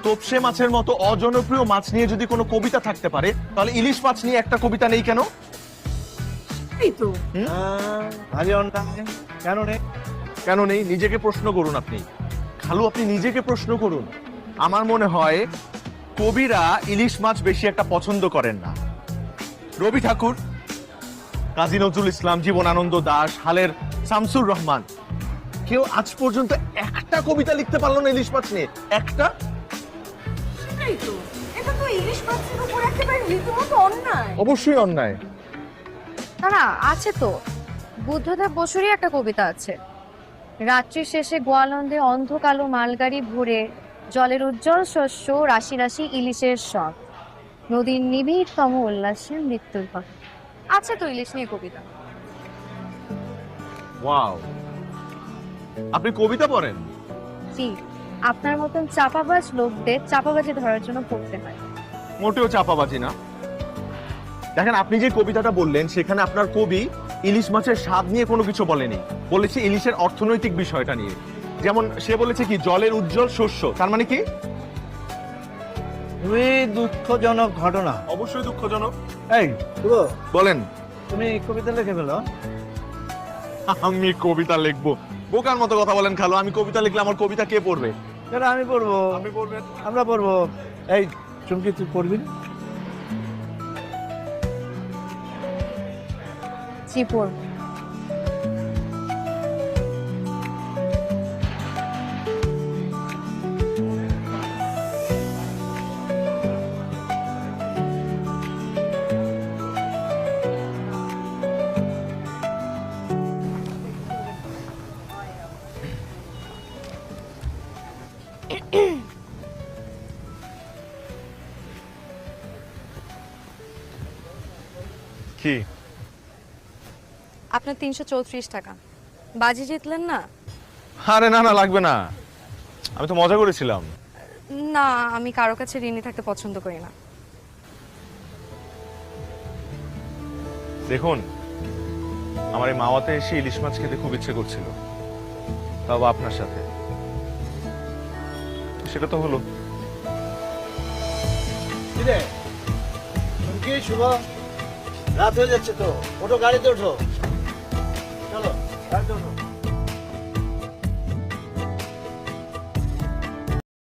তোপসে মাছের মতো অজনপ্রিয় মাছ নিয়ে যদি কোনো কবিতা থাকতে পারে, তাহলে ইলিশ মাছ নিয়ে একটা কবিতা নেই কেন? এই তো ভারী অন্যায়। কেন নেই? কেন নেই? নিজেকে প্রশ্ন করুন আপনি। খালু, আপনি নিজেকে প্রশ্ন করুন। আমার মনে হয় কবিরা ইলিশ মাছ বেশি একটা পছন্দ করেন না। রবি ঠাকুর, কাজী নজরুল ইসলাম, জীবনানন্দ দাশ, হালের শামসুর রহমান, কেউ আজ পর্যন্ত একটা কবিতা লিখতে পারলো না ইলিশ মাছ নিয়ে। একটা। এই তো এটা তো ইলিশ মাছের উপর একেবারে রীতিমতো অন্যায়। অবশ্যই অন্যায়। না আছে তো, বুদ্ধদেব বসুরই একটা কবিতা আছে। রাত্রির শেষে গোয়ালন্দে অন্ধকালো মালগাড়ি ভরে, জলের উজ্জ্বল শস্য, রাশি রাশি ইলিশের সব, নদীর নিবিড়তম উল্লাসে মৃত্যুর পর। আছে তো ইলিশ নিয়ে কবিতা। ওয়াও, আপনি কবিতা পড়েন? জি, আপনার মতন চাপাবাজ লোকদের চাপাবাজি ধরার জন্য পড়তে হয়। মোটেও চাপাবাজি না। দেখেন, আপনি যে কবিতাটা বললেন সেখানে আপনার কবি ইলিশ মাছের স্বাদ নিয়ে কোনো কিছু বলেনি, বলেছে ইলিশের অর্থনৈতিক বিষয়টা নিয়ে। যেমন সে বলেছে কি জলের উজ্জ্বল শস্য, তার মানে কি? খুবই দুঃখজনক ঘটনা। অবশ্যই দুঃখজনক। এই শুভ, বলেন। তুমি কবিতা লিখে ফেলো। আমি কবিতা লিখবো? বোকার মতো কথা বলেন খালু। আমি কবিতা লিখলে আমার কবিতা কে পড়বে? সেটা আমি পড়বো। আপনি পড়বেন? আমরা পড়বো। এই চুমকি, তুই পড়বি? জি পড়ব। কি? আপনার 334 টাকা। বাজি জিতলেন না? আরে না না, লাগবে না, আমি তো মজা করেছিলাম। না, আমি কারো কাছে ঋণী থাকতে পছন্দ করি না। দেখুন, আমার এই মাওয়াতে এসে ইলিশ মাছ খেতে খুব ইচ্ছে করছিল, তাও আপনার সাথে। সেটা তো হলো। কিরে চুমকি, শুভ, রাত হয়ে যাচ্ছে তো, ওঠো, গাড়িতে ওঠো। চলো গাড়িতে ওঠো।